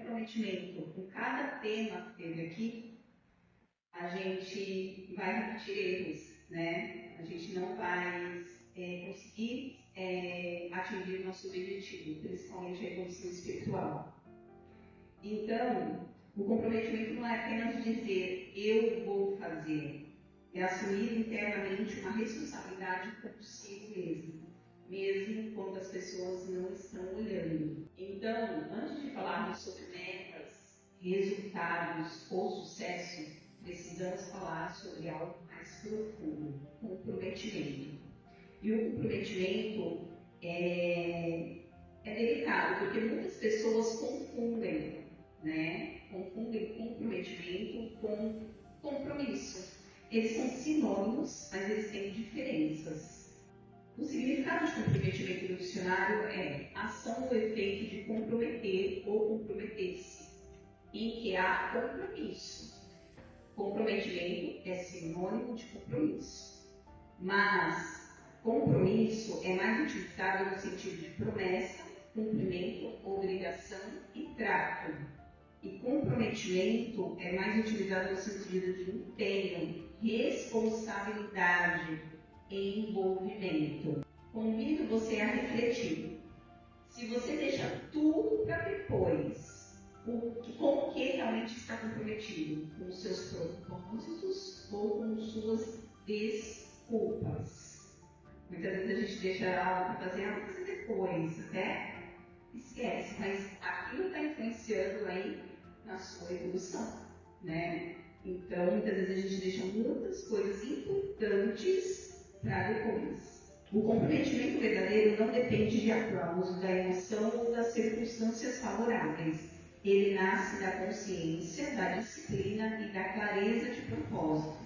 comprometimento com cada tema que teve aqui, a gente vai repetir erros, né? A gente não vai conseguir atingir o nosso objetivo, principalmente a evolução espiritual. Então, o comprometimento não é apenas dizer eu vou fazer, é assumir internamente uma responsabilidade consigo mesmo quando as pessoas não estão olhando. Então, antes de falarmos sobre metas, resultados ou sucesso, precisamos falar sobre algo mais profundo, comprometimento. E o comprometimento é delicado, porque muitas pessoas confundem, né? Confundem comprometimento com compromisso. Eles são sinônimos, mas eles têm diferenças. O significado de comprometimento no dicionário é ação ou efeito de comprometer ou comprometer-se, em que há compromisso. Comprometimento é sinônimo de compromisso, mas compromisso é mais utilizado no sentido de promessa, cumprimento, obrigação e trato. E comprometimento é mais utilizado no sentido de empenho, responsabilidade e envolvimento. Convido você a refletir. Se você deixa tudo para depois, com o que realmente está comprometido? Com os seus propósitos ou com suas desculpas? Muitas vezes a gente deixa algo para fazer depois, até esquece, mas aquilo está influenciando aí na sua evolução, né? Então, muitas vezes a gente deixa muitas coisas importantes para depois. O comprometimento verdadeiro não depende de aplauso, da emoção ou das circunstâncias favoráveis. Ele nasce da consciência, da disciplina e da clareza de propósito.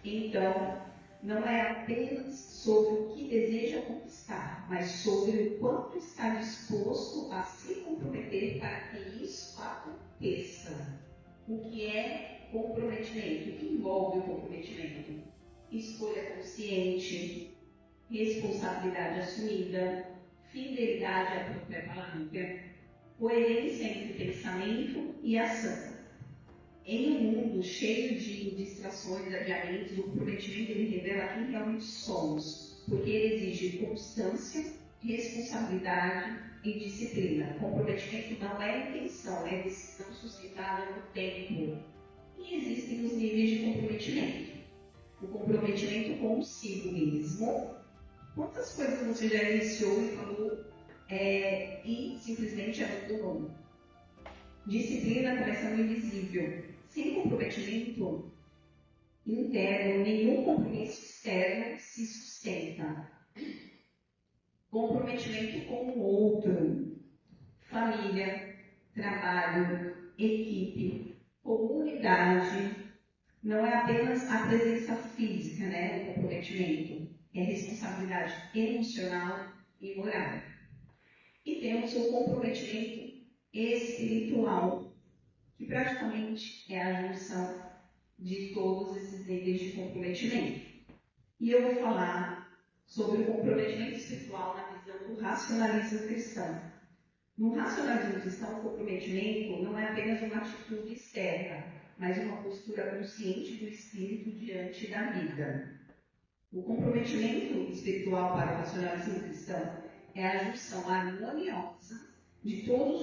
Então, não é apenas sobre o que deseja conquistar, mas sobre o quanto está disposto a se comprometer para que isso aconteça. O que é comprometimento? O que envolve o comprometimento? Escolha consciente, responsabilidade assumida, fidelidade à própria palavra, coerência entre pensamento e ação. Em um mundo cheio de distrações, adiamentos, o comprometimento ele revela quem realmente somos, porque ele exige constância, responsabilidade e disciplina. Comprometimento não é intenção, é decisão sustentada no tempo. E existem os níveis de comprometimento. O comprometimento consigo mesmo. Quantas coisas você já iniciou e falou e simplesmente abandonou? Disciplina começando invisível. Sem comprometimento interno, nenhum compromisso externo se sustenta. Comprometimento com o outro, família, trabalho, equipe, comunidade, não é apenas a presença física, né, do comprometimento, é responsabilidade emocional e moral. E temos o comprometimento espiritual, que praticamente é a junção de todos esses níveis de comprometimento. E eu vou falar sobre o comprometimento espiritual na visão do racionalismo cristão. No racionalismo cristão, o comprometimento não é apenas uma atitude externa, mas uma postura consciente do espírito diante da vida. O comprometimento espiritual para o racionalismo cristão é a junção harmoniosa de todos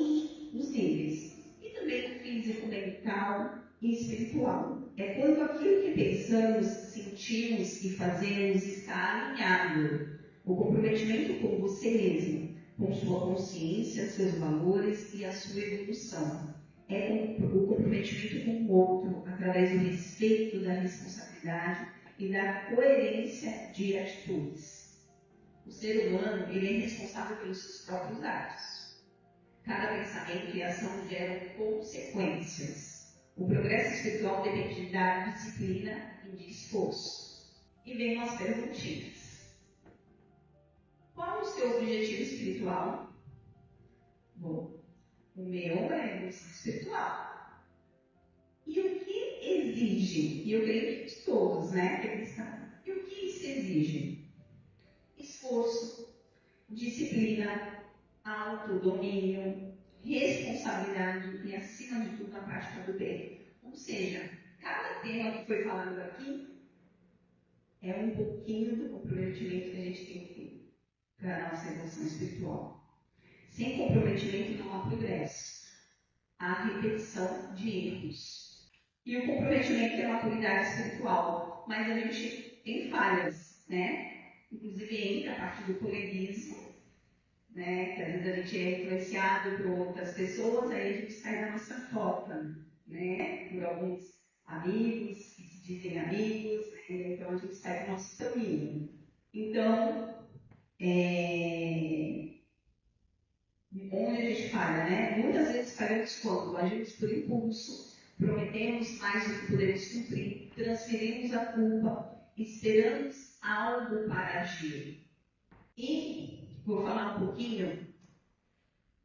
os níveis, e também físico, mental e espiritual. É quando aquilo que pensamos, sentimos e fazemos está alinhado. O comprometimento com você mesmo, com sua consciência, seus valores e a sua evolução. É o comprometimento com o outro, através do respeito, da responsabilidade e da coerência de atitudes. O ser humano ele é responsável pelos seus próprios atos. Cada pensamento e ação geram consequências. O progresso espiritual depende da disciplina e de esforço. E vem umas perguntinhas. Qual o seu objetivo espiritual? Bom, o meu é evolução espiritual. E o que exige? E eu creio que de todos, né? E o que isso exige? Esforço, disciplina, autodomínio, responsabilidade e, acima de tudo, a prática do bem. Ou seja, cada tema que foi falado aqui é um pouquinho do comprometimento que a gente tem que ter para a nossa evolução espiritual. Sem comprometimento não há progresso. Há repetição de erros. E o comprometimento é uma qualidade espiritual, mas a gente tem falhas, né? Inclusive entra a parte do coleguismo, né? Que às vezes a gente é influenciado por outras pessoas, aí a gente sai da nossa rota, né? Por alguns amigos que se dizem amigos, né? Então a gente sai do nosso caminho. Então, onde a gente falha, né? Muitas vezes falhamos quando agimos por impulso, prometemos mais do que podemos cumprir, transferimos a culpa, esperamos algo para agir. E vou falar um pouquinho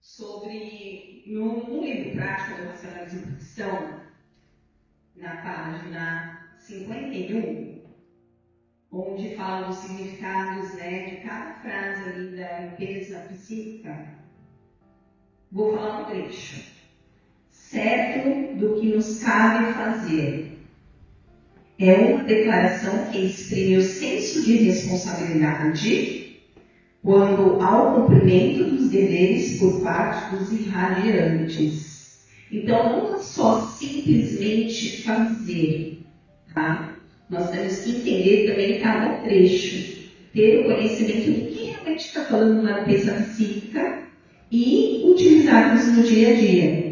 sobre, no livro prático do Racionalismo Cristão, na página 51, onde fala dos significados, né, de cada frase ali da limpeza psíquica. Vou falar um trecho. Certo do que nos cabe fazer. É uma declaração que exprime o senso de responsabilidade quando ao cumprimento dos deveres por parte dos irradiantes. Então, não é só simplesmente fazer, tá? Nós temos que entender também cada trecho, ter o conhecimento do que realmente está falando na limpeza psíquica e utilizarmos no dia a dia.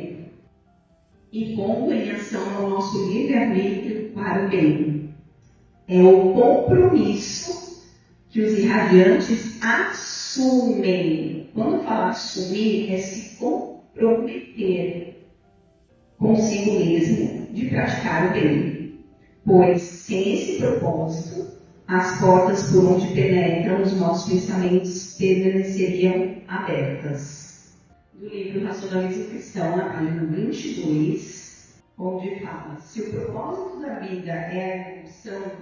E pondo em ação o nosso livre-arbítrio para o bem. É o compromisso que os irradiantes assumem. Quando fala assumir, é se comprometer consigo mesmo de praticar o bem. Pois, sem esse propósito, as portas por onde penetram os nossos pensamentos permaneceriam abertas. Do livro Racionalismo Cristão, na página 22, onde fala: se o propósito da vida é a evolução,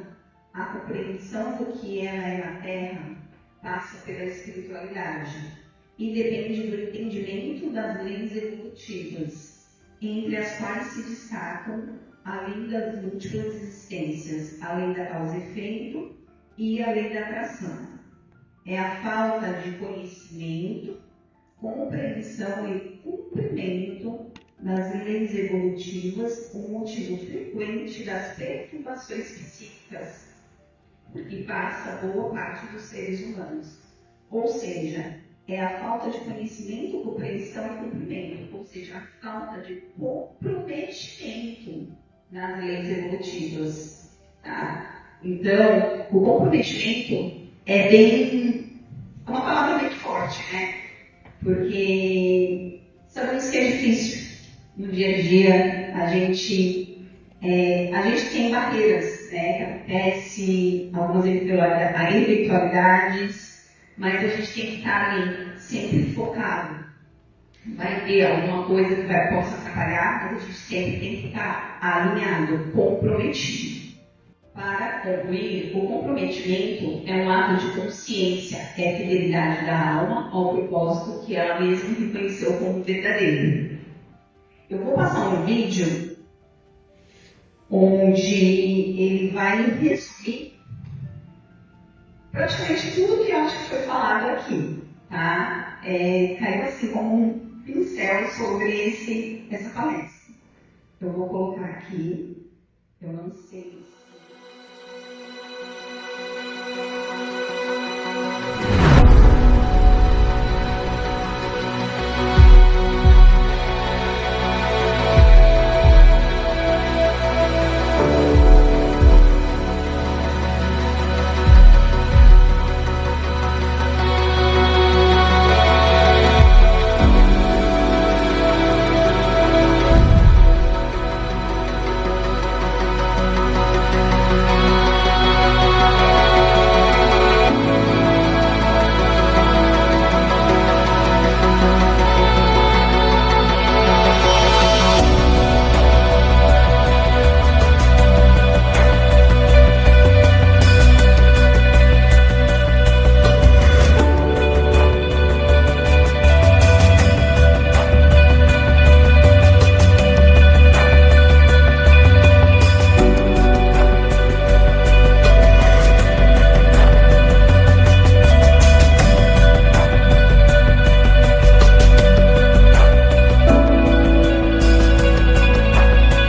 a compreensão do que ela é na Terra passa pela espiritualidade e depende do entendimento das leis evolutivas, entre as quais se destacam a lei das múltiplas existências, a lei da causa e efeito e a lei da atração. É a falta de conhecimento, compreensão e cumprimento das leis evolutivas um motivo frequente das perturbações psíquicas que passa boa parte dos seres humanos. Ou seja, é a falta de conhecimento, compreensão e cumprimento, ou seja, a falta de comprometimento nas leis evolutivas. Tá? Então, o comprometimento é uma palavra bem forte, né? Porque sabemos que é difícil. No dia a dia, a gente tem barreiras, né? Que acontece algumas eventualidades, mas a gente tem que estar ali, sempre focado. Vai ter alguma coisa que possa atrapalhar, mas a gente sempre tem que estar alinhado, comprometido. Para concluir, o comprometimento é um ato de consciência, é a fidelidade da alma ao propósito que ela mesma reconheceu como verdadeiro. Eu vou passar um vídeo onde ele vai resumir praticamente tudo que eu acho que foi falado aqui, tá? Caiu assim como um pincel sobre essa palestra. Eu vou colocar aqui, eu não sei.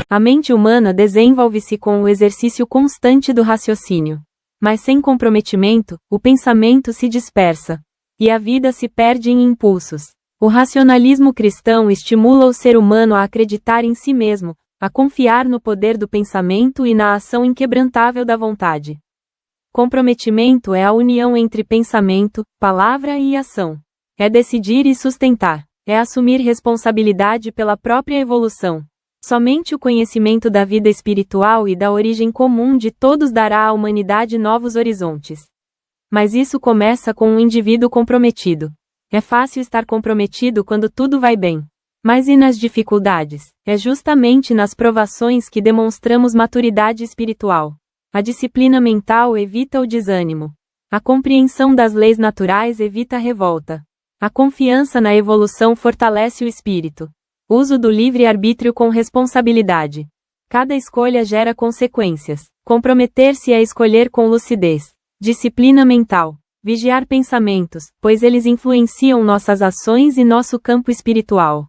A mente humana desenvolve-se com o exercício constante do raciocínio. Mas sem comprometimento, o pensamento se dispersa. E a vida se perde em impulsos. O racionalismo cristão estimula o ser humano a acreditar em si mesmo, a confiar no poder do pensamento e na ação inquebrantável da vontade. Comprometimento é a união entre pensamento, palavra e ação. É decidir e sustentar. É assumir responsabilidade pela própria evolução. Somente o conhecimento da vida espiritual e da origem comum de todos dará à humanidade novos horizontes. Mas isso começa com um indivíduo comprometido. É fácil estar comprometido quando tudo vai bem. Mas e nas dificuldades? É justamente nas provações que demonstramos maturidade espiritual. A disciplina mental evita o desânimo. A compreensão das leis naturais evita a revolta. A confiança na evolução fortalece o espírito. Uso do livre-arbítrio com responsabilidade. Cada escolha gera consequências. Comprometer-se é escolher com lucidez. Disciplina mental. Vigiar pensamentos, pois eles influenciam nossas ações e nosso campo espiritual.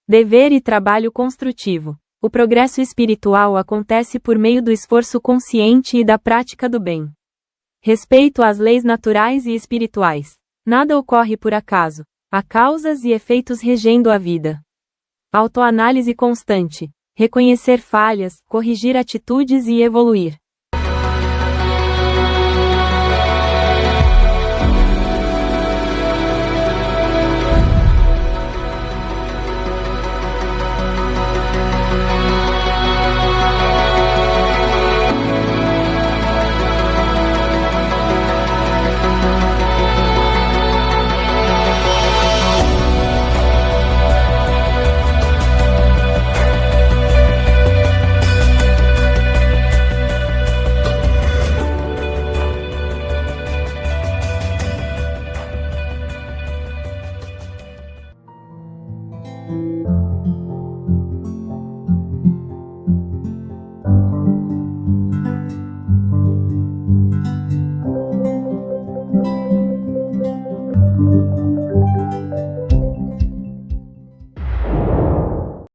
Dever e trabalho construtivo. O progresso espiritual acontece por meio do esforço consciente e da prática do bem. Respeito às leis naturais e espirituais. Nada ocorre por acaso. Há causas e efeitos regendo a vida. Autoanálise constante. Reconhecer falhas, corrigir atitudes e evoluir.